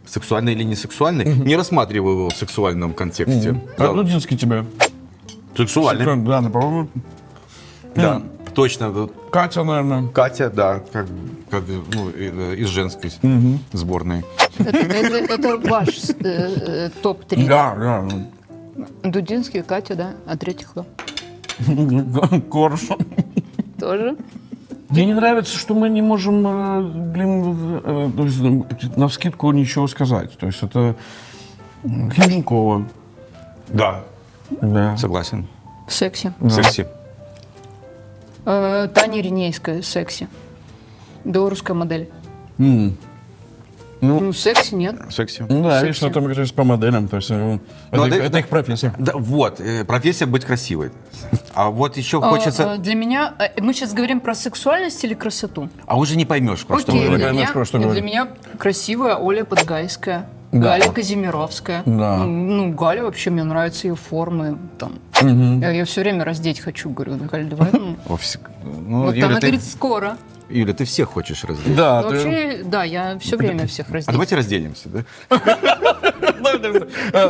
Сексуальный или не сексуальный, не рассматриваю его в сексуальном контексте. А Дудинский тебе? Сексуальный. Да, ну, по-моему. Да, точно. Вот Катя, наверное. Катя, да, как ну, из женской сборной. Это ваш топ-3. Да. Дудинский, Катя, да? А третьих кто? Коршун. Тоже? Мне не нравится, что мы не можем, то есть, навскидку ничего сказать. То есть это Хиженкова. Да. Да. Согласен. Секси. Секси. Таня Ринейская, секси. Белорусская модель. Ну, секси нет. Секси. Ну да, Секси. видишь, это мы говорим по моделям, то есть это их профессия. Да, вот, профессия быть красивой. А вот еще хочется... Для меня... Мы сейчас говорим про сексуальность или красоту? А уже не поймешь, про что Окей, мы говорим. для говорим. меня, Поймешь, про что для говорим. меня красивая Оля Подгайская, Да. Галя Казимировская. Да. Ну, Галя вообще, мне нравятся ее формы. Там. Я ее все время раздеть хочу, говорю, Галя, давай. Ну, Вот Юля, она ты... говорит, скоро. Юля, ты всех хочешь раздеть. Да, Ну, вообще, да, я все время всех А раздеть. давайте разденемся, да?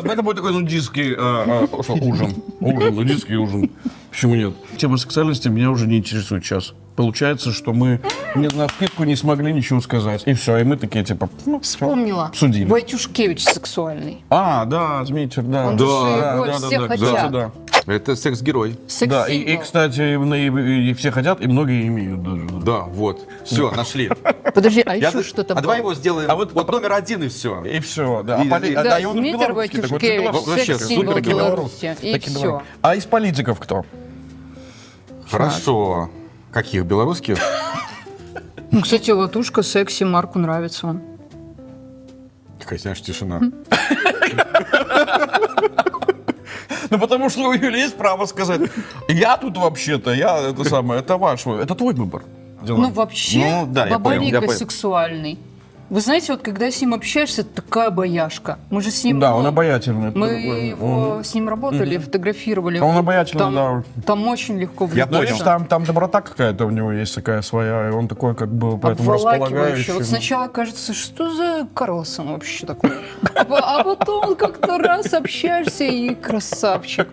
это будет такой нудистский ужин. Нудистский ужин. Почему нет? Тема сексуальности меня уже не интересует сейчас. Получается, что мы на вскидку не смогли ничего сказать. И все, и мы такие, типа, ну, всё, Вспомнила. обсудили. Войтюшкевич сексуальный. Да, Змейтер, да. Он да, же да, его да, все да, хотят. да, да. Это секс-герой. Да, и, Секс-символ. кстати, и все хотят, и многие имеют даже. Да, вот. Все, нашли. Подожди, а Я- еще что-то А давай было? его сделаем. А вот- Вот номер один и все. И все, да. И- Да, и он Дмитрий белорусский, такой, Войтюшкевич, вообще секс-символ супер Беларуси. И Такие все. белорусские. А из политиков кто? Хорошо. Каких? Белорусских? Ну, кстати, Латушка секси, Марку нравится он. Какая, знаешь, тишина. Ну, потому что у Юли есть право сказать, я тут вообще-то, это ваш, это твой выбор. Ну, вообще, Ну, да, я понял, Бабарика я понял. сексуальный. Вы знаете, вот когда с ним общаешься, это такая бояшка. Мы же с ним... Да, ну, он обаятельный. Мы его с ним работали, фотографировали. Он обаятельный, там, да. Там очень легко Я Ну, видишь, влюбиться. там доброта какая-то у него есть такая своя, и он такой как бы поэтому Обволакивающе. располагающий. Вот сначала кажется, что за Карлсон вообще такой? А потом как-то раз общаешься и красавчик.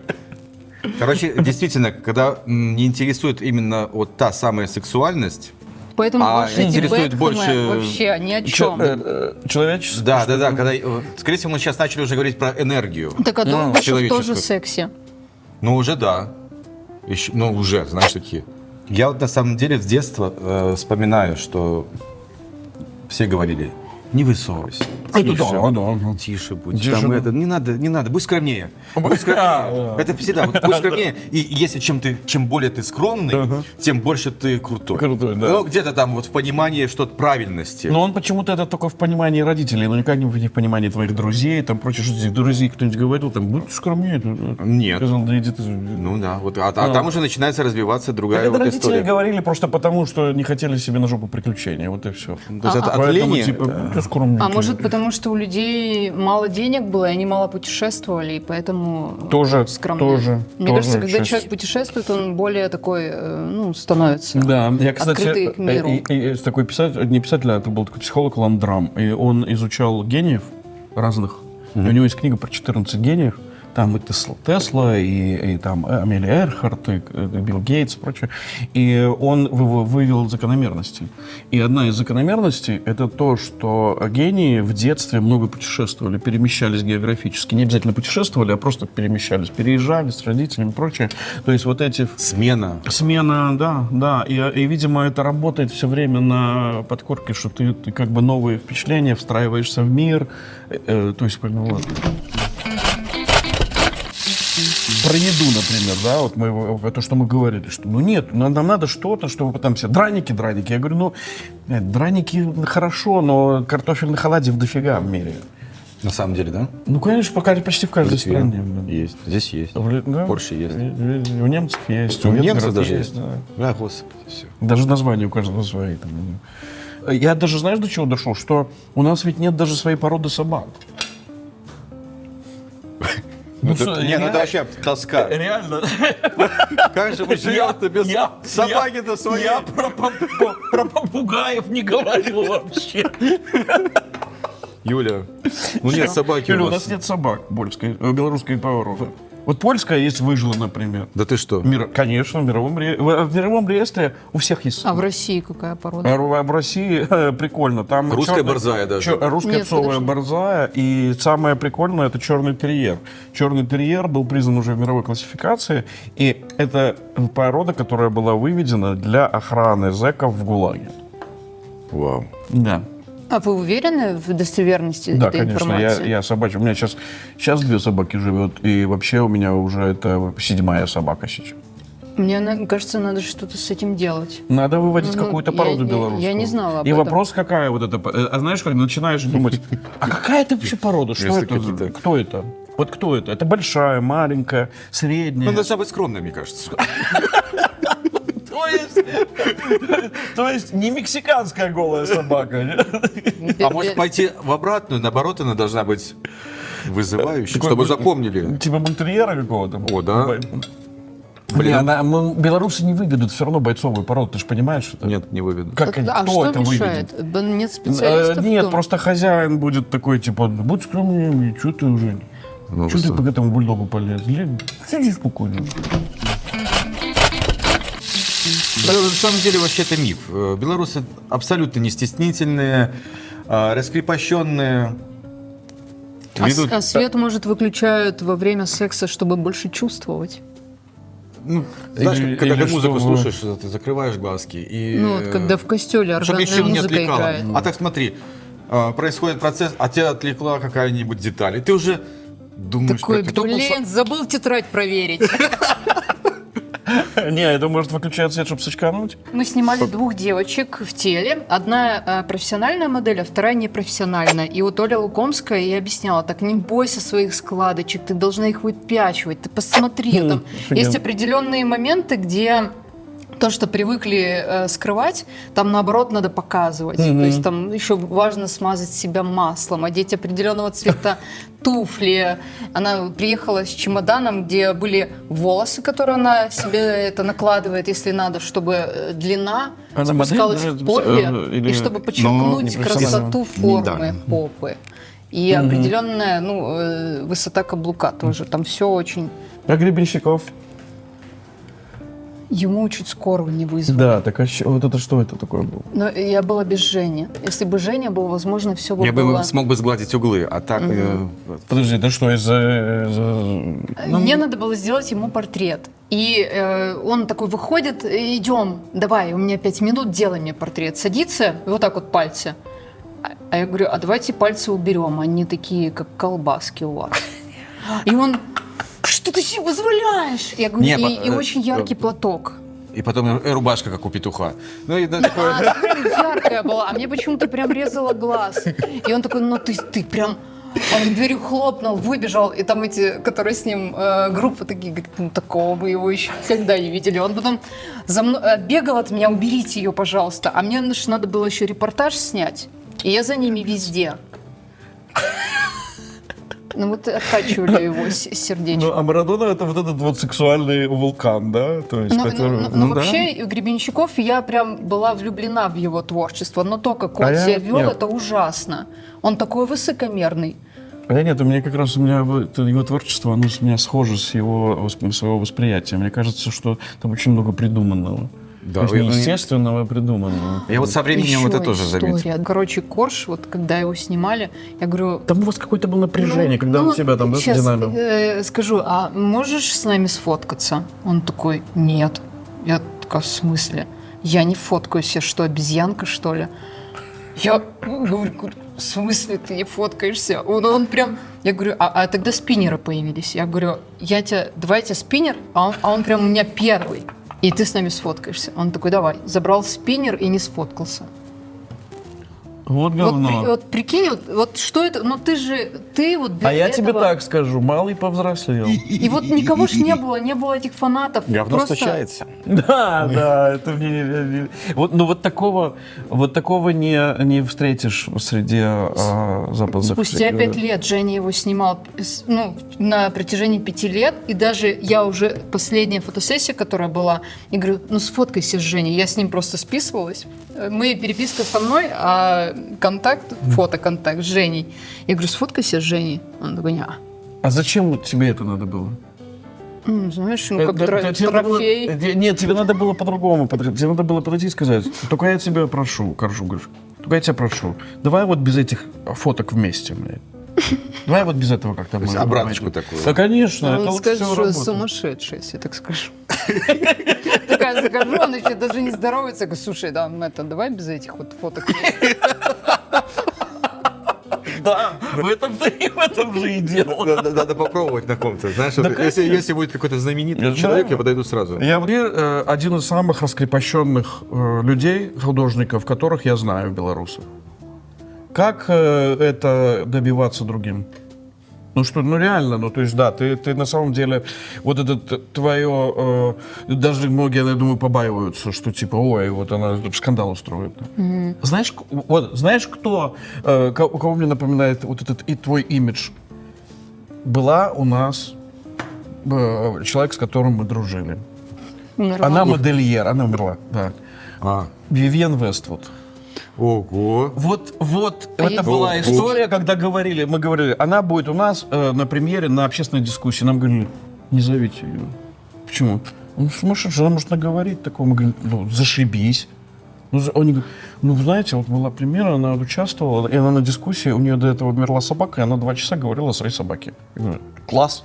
Короче, действительно, когда не интересует именно вот та самая сексуальность, Поэтому А больше эти интересует Бекхэмы больше- вообще ни о чем. Человечество. да, когда, скорее всего, мы сейчас начали уже говорить про энергию. Так а Долгушев человеческую. тоже секси. Ну, уже да. Еще, ну, уже, знаешь, такие. Я вот на самом деле с детства вспоминаю, что все говорили, не высовывайся. Это Тише, да. Тише будь. Тише, Там да. это, не надо, будь скромнее. Будь скромнее. Это всегда, вот будь скромнее. И если чем более ты скромный, тем больше ты крутой. Крутой, да. Ну, где-то там вот в понимании что-то правильности. Но он почему-то это только в понимании родителей, но никак не в понимании твоих друзей, там прочее, что здесь друзей кто-нибудь говорил, там, будь скромнее. Нет. Сказал, да иди ты. Ну да, вот, а там уже начинается развиваться другая Это вот родители история. говорили просто потому, что не хотели себе на жопу приключения, вот и все. То есть от лени, типа, будьте скромненькие. А может потому, что у людей мало денег было, и они мало путешествовали, и поэтому Тоже, скромнее. тоже, Мне тоже кажется, когда часть. человек путешествует, он более такой, становится. Да, я, кстати, Открытый к миру. есть такой писатель, не писатель, а это был такой психолог Ландрам, и он изучал гениев разных, и у него есть книга про 14 гениев, там и Тесла, и там Амелия Эрхарт, и Билл Гейтс и прочее. И он вывел закономерности. И одна из закономерностей — это то, что гении в детстве много путешествовали, перемещались географически. Не обязательно путешествовали, а просто перемещались, переезжали с родителями и прочее. То есть вот эти... смена. Смена, да. И, видимо, это работает все время на подкорке, что ты как бы новые впечатления, встраиваешься в мир. То есть, ну, вот. Про еду, например, да, вот то, что мы говорили, что ну нет, нам надо что-то, чтобы там все драники. Я говорю, ну, драники хорошо, но картофельных оладьев дофига в мире. На самом деле, да? Ну, конечно, пока почти в каждой Литве стране. есть, здесь есть. Да? Польше есть. У немцев есть. У венгров немцев даже есть. да. Да, господи, все. Даже названия у каждого свои. Там. Я даже, знаешь, до чего дошел? Что у нас ведь нет даже своей породы собак. Ну, это вообще тоска. Реально. Как же вы живете без собаки-то своей? Я про попугаев не говорил вообще. Юля, ну нет собаки Юля, у у вас. нас нет собак польской, белорусской породы. Вот польская есть выжила, например. Да ты что? Конечно, в мировом реестре у всех есть. А в России какая порода? А в России прикольно. Там Русская борзая даже. Русская Нет, псовая подожди. борзая. И самое прикольное — это черный терьер. Черный терьер был признан уже в мировой классификации. И это порода, которая была выведена для охраны зэков в ГУЛАГе. Вау. Да. А вы уверены в достоверности Да, этой конечно, информации? я собачий. У меня сейчас 2 собаки живет, и вообще у меня уже это 7-я собака сейчас. Мне кажется, надо что-то с этим делать. Надо выводить Ну, какую-то я- породу я- белорусскую. я не знала об И этом. вопрос, какая вот эта... А знаешь, как начинаешь думать, а какая это вообще порода? Что Если это? какие-то- Кто это? Вот кто это? Это большая, маленькая, средняя? Ну, должна быть скромная, мне кажется. То есть не мексиканская голая собака. А может пойти в обратную, наоборот, она должна быть вызывающей, чтобы запомнили. Типа бультерьера какого-то. О, да. Блин, белорусы не выведут все равно бойцовую породу, ты же понимаешь это? Нет, не выведу. Как, А кто что это мешает? выведет? Нет специалистов? Нет, дома? просто хозяин будет такой, типа, будь скромнее, что ты уже... Ну, Что ты что? по этому бульдогу полез? Сиди спокойно. Да, на самом деле вообще это миф. Белорусы абсолютно не стеснительные, раскрепощенные. Ведут- А свет, может, выключают во время секса, чтобы больше чувствовать? Ну, знаешь, Или- когда или ты музыку чтобы- слушаешь, ты закрываешь глазки. И, Ну, вот когда в костеле чтобы органная ничего не музыка отвлекало. играет. А так смотри, происходит процесс, а тебя отвлекла какая-нибудь деталь. И ты уже думаешь, Такой, кто блин, забыл тетрадь проверить. Не, это может выключать свет, чтобы сочкануть. Мы снимали 2 девочек в теле. Одна профессиональная модель, а вторая непрофессиональная. И вот Оля Лукомская ей объясняла, так не бойся своих складочек, ты должна их выпячивать, ты посмотри. Там есть определенные моменты, где то, что привыкли скрывать, там наоборот надо показывать. То есть там еще важно смазать себя маслом, одеть определенного цвета туфли. Она приехала с чемоданом, где были волосы, которые она себе это накладывает, если надо, чтобы длина Она спускалась модель, в попе, или- и чтобы подчеркнуть не профессионально. красоту формы Да. попы. И определенная высота каблука тоже. Там все очень... А Гребенщиков? Ему чуть скорую не вызвали. Да, так а вот это что это такое было? Но я была без Жени. Если бы Женя был, возможно, все бы Я было... бы смог бы сгладить углы, а так... Подожди, это что, из-за... Мне надо было сделать ему портрет. И он такой выходит, идем, давай, у меня 5 минут, делай мне портрет. Садится, и вот так вот пальцы. А я говорю, а давайте пальцы уберем, они такие, как колбаски у вас. И он, что ты себе позволяешь? Я говорю, Не, и очень яркий платок. И потом рубашка, как у петуха. Ну, и да, такое... А, прям яркая была, а мне почему-то прям резала глаз. И он такой, ну ты прям... Он дверью хлопнул, выбежал, и там эти, которые с ним, группа такие, говорят, ну такого мы его еще никогда не видели. Он потом за мной бегал от меня, уберите ее, пожалуйста. А мне надо было еще репортаж снять, и я за ними везде. Ну вот откачивали его сердечко. Ну, а Марадона это вот этот вот сексуальный вулкан, да? То есть, который... Ну, да. вообще, Гребенщиков, я прям была влюблена в его творчество, но то, как он А я- себя вел, нет. это ужасно. Он такой высокомерный. Да нет, у меня как раз его творчество, оно у меня схоже с своего восприятия. Мне кажется, что там очень много придуманного. Да, То есть неестественного, придуманного. Я вот со временем Еще это тоже история. заметил. Короче, Корж, вот когда его снимали, я говорю... Там у вас какое-то было напряжение, когда он себя там, да, сейчас, динамил? скажу, а можешь с нами сфоткаться? Он такой, нет. Я такая, в смысле? Я не фоткаюсь, я что, обезьянка, что ли? Я говорю, в смысле ты не фоткаешься? Он прям... Я говорю, а тогда спиннеры появились. Я говорю, давай я тебе спиннер, а он прям у меня первый. И ты с нами сфоткаешься. Он такой, давай. Забрал спиннер и не сфоткался. Вот говно. Вот прикинь, вот что это? Ну ты вот для А я тебе этого- так скажу, малый повзрослел. И вот никого ж не было этих фанатов. Говно Просто стучается. Да, это мне... Вот, ну вот такого не встретишь среди западных. Спустя 5 лет Женя его снимал, на протяжении 5 лет, и даже я уже последняя фотосессия, которая была, я говорю, ну сфоткайся с Женей, я с ним просто списывалась. Мы переписка со мной, а фотоконтакт с Женей. Я говорю, сфоткайся с Женей. Он такой, не. А зачем тебе это надо было? Знаешь, как Тебе надо было- трофей. Нет, тебе надо было по-другому. Тебе надо было подойти и сказать, только я тебя прошу, Коржу, говоришь, только я тебя прошу, давай вот без этих фоток вместе, блядь. Давай вот без этого как-то. То есть обраточку такую. Да, конечно. Он это скажет, всё что я работает. сумасшедшая, если я так скажу. Такая захожу, он еще даже не здоровается. Говорю, слушай, давай без этих вот фоток. Да, в этом же и дело. Надо попробовать на ком-то. Знаешь, вот если будет какой-то знаменитый человек, я подойду сразу. Я один из самых раскрепощенных людей, художников, которых я знаю, белорусов. Как это добиваться другим? Ну что, ну реально, ну то есть да, ты на самом деле, вот это твое, даже многие, я думаю, побаиваются, что типа, ой, вот она скандал устроит. Знаешь, кто, кого мне напоминает вот этот и твой имидж? Была у нас человек, с которым мы дружили. Умерла. Она модельер, она умерла, да. Вивьен Вествуд. Ого. Вот это есть? была история, когда мы говорили, она будет у нас на премьере, на общественной дискуссии. Нам говорили, не зовите ее. Почему? Ну, сумасшедшая, она может наговорить такого. Мы говорим, ну, зашибись. Они говорят, ну, знаете, вот была премьера, она участвовала, и она на дискуссии, у нее до этого умерла собака, и она 2 часа говорила о своей собаке. Я говорю, класс.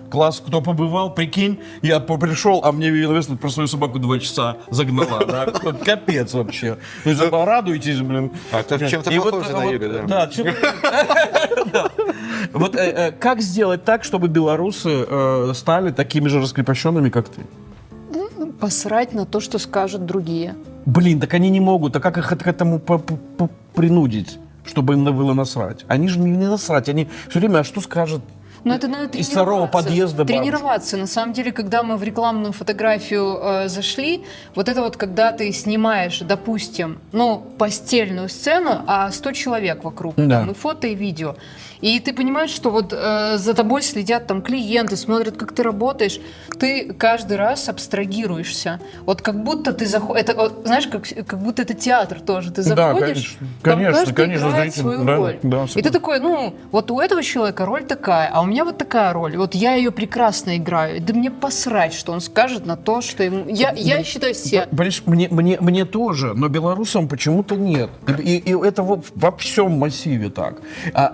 Класс, кто побывал, прикинь, я пришел, а мне Вивьен Вествуд про свою собаку 2 часа загнала, да? Капец вообще. То есть порадуйтесь, блин. А это чем-то похоже на Юлю, да? Да. Вот как сделать так, чтобы белорусы стали такими же раскрепощенными, как ты? Посрать на то, что скажут другие. Блин, так они не могут, а как их к этому принудить, чтобы им было насрать? Они же не насрать, они все время, а что скажет? Но это надо из второго подъезда тренироваться. На самом деле, когда мы в рекламную фотографию зашли, вот это вот, когда ты снимаешь, допустим, постельную сцену, а 100 человек вокруг, да. там, и фото, и видео. И ты понимаешь, что вот за тобой следят там клиенты, смотрят, как ты работаешь. Ты каждый раз абстрагируешься. Вот как будто ты заходишь... Знаешь, как будто это театр тоже. Ты заходишь, конечно, там каждый играет свою роль. Да, и ты такой, вот у этого человека роль такая, а у меня вот такая роль. Вот я ее прекрасно играю. Да мне посрать, что он скажет на то, что ему... Я считаю себя... Понимаешь, мне тоже, но белорусам почему-то нет. И это во всем массиве так.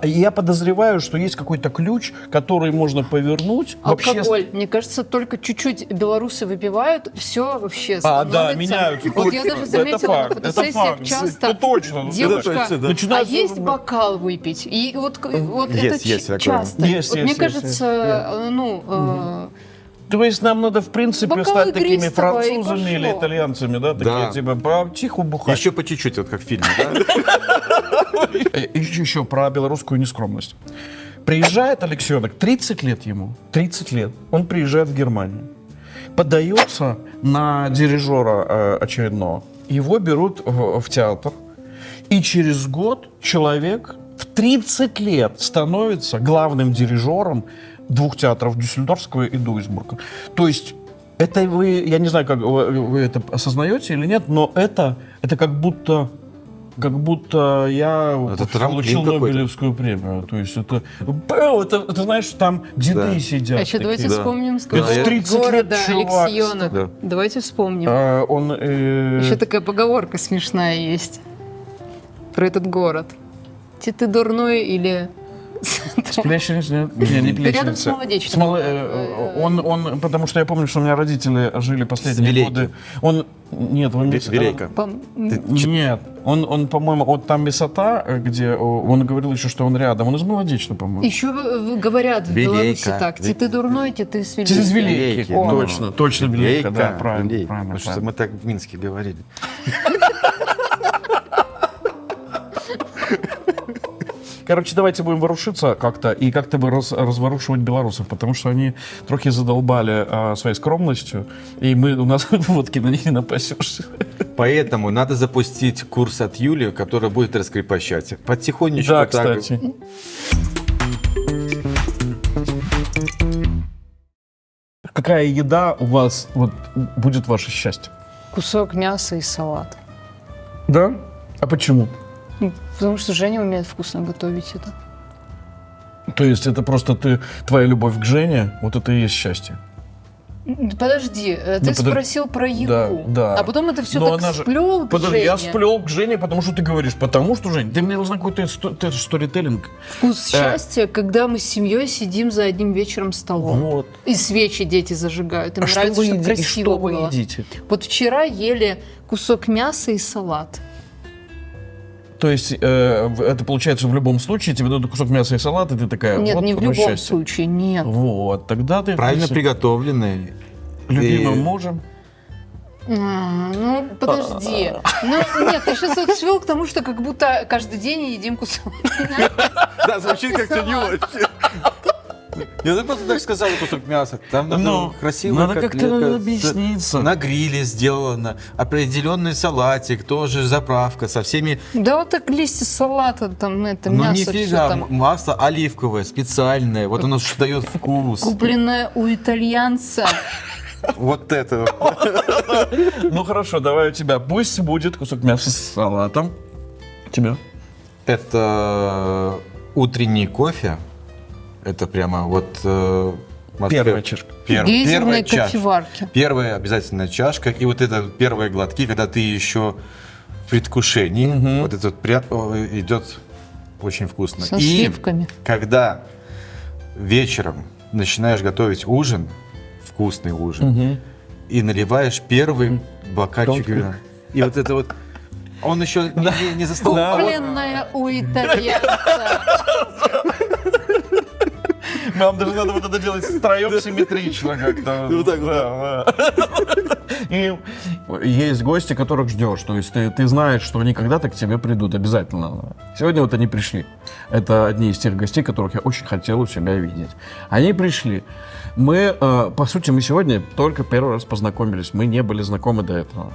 Я подозреваю, что есть какой-то ключ, который можно повернуть. Алкоголь. Мне кажется, только чуть-чуть белорусы выпивают, все вообще становится... Да, меняются. Вот я даже заметила на фотосессиях часто точно. девушка, Начинается... а есть бокал выпить? И вот Есть это такое. часто. Есть, Мне есть, кажется, То есть нам надо, в принципе, бокал стать такими игристого и французами или пошло. итальянцами, да? Такие, Да. типа, потиху бухать. Еще по чуть-чуть, вот как в фильме, да? Еще про белорусскую нескромность. Приезжает Алексеенок, 30 лет ему, 30 лет. Он приезжает в Германию, подается на дирижера очередного. Его берут в театр, и через год человек в 30 лет становится главным дирижером 2 театров, Дюссельдорфского и Дуйсбурга. То есть это я не знаю, как вы это осознаете или нет, но это как будто я Это получил трамплин Нобелевскую премию. То есть это знаешь, там деды Да. сидят. А еще давайте такие. вспомним, Это какого 30 лет города чувак. Алексеенок. Да. Давайте вспомним. Он Еще такая поговорка смешная есть про этот город. Ты дурной или... Плещеница? Не Рядом с Плещеница. Молодечным. Он, потому что я помню, что у меня родители жили последние Свилейки. годы. Нет, он Вилейка. Нет, он, по-моему, вот там высота, где он говорил еще, что он рядом. Он из Молодечно, по-моему. Еще говорят в Вилейка. Беларуси так. Ты дурной, ты с Через Вилейки. Вилейки. О. Точно Вилейка, да, Вилейка, правильно. Вилейка. правильно, Потому что правильно. мы так в Минске говорили. Короче, давайте будем ворушиться как-то и как-то бы разворушивать белорусов, потому что они трохи задолбали своей скромностью, и у нас водки на них не напасешься. Поэтому надо запустить курс от Юли, который будет раскрепощать. Потихонечку Да, так. кстати. Какая еда у вас будет ваше счастье? Кусок мяса и салат. Да? А почему? Потому что Женя умеет вкусно готовить это. То есть это просто твоя любовь к Жене, вот это и есть счастье. Подожди, ты спросил про еду, да. а потом это все Но так она же- сплел к Подожди, я Жене. сплел к Жене, потому что ты говоришь, потому что, Жень, ты мне должна какой-то сторителлинг. Вкус счастья, когда мы с семьей сидим за одним вечером столом. Вот. И свечи дети зажигают. Им А что нравится, вы чтобы едите? красиво Что вы было. едите? Вот вчера ели кусок мяса и салат. То есть это получается в любом случае тебе дадут кусок мяса и салат, и ты такая, Нет, вот не в твое любом счастье. случае, нет. Вот, тогда ты Правильно приготовленный. любимым И- мужем. Ну, подожди. Ну, нет, ты сейчас вот свел к тому, что как будто каждый день едим кусок. Да, звучит как-то не очень. Я так просто так сказал, кусок мяса. Там Ну, красивая надо как-то котлетка объясниться. на гриле сделано, определенный салатик, тоже заправка со всеми. Да вот так листья салата, там это Ну мясо, все нифига, там. масло оливковое, специальное. Вот оно что дает вкус. Купленное у итальянца. Вот это. Ну хорошо, давай у тебя. Пусть будет кусок мяса с салатом. Тебе. Это утренний кофе. Это прямо вот... в Москве Первая чашка. Дизельной Первая чашка. кофеварки. Первая обязательно чашка. И вот это первые глотки, когда ты еще в предвкушении. Вот это вот идет очень вкусно. Со И сливками. когда вечером начинаешь готовить ужин, вкусный ужин, и наливаешь первый бокальчик вина. И вот это вот... Он еще не за столом. Купленное у итальянца. Нам даже надо вот это делать втроем симметрично как-то. Вот так, да. И есть гости, которых ждешь. То есть ты знаешь, что они когда-то к тебе придут обязательно. Сегодня вот они пришли. Это одни из тех гостей, которых я очень хотел у себя видеть. Они пришли. Мы, по сути, мы сегодня только первый раз познакомились. Мы не были знакомы до этого.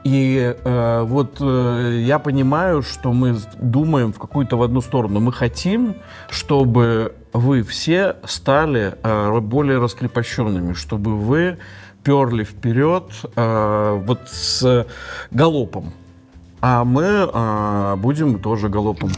И я понимаю, что мы думаем в какую-то в одну сторону. Мы хотим, чтобы вы все стали более раскрепощенными, чтобы вы перли вперед вот с галопом. А мы будем тоже галопом.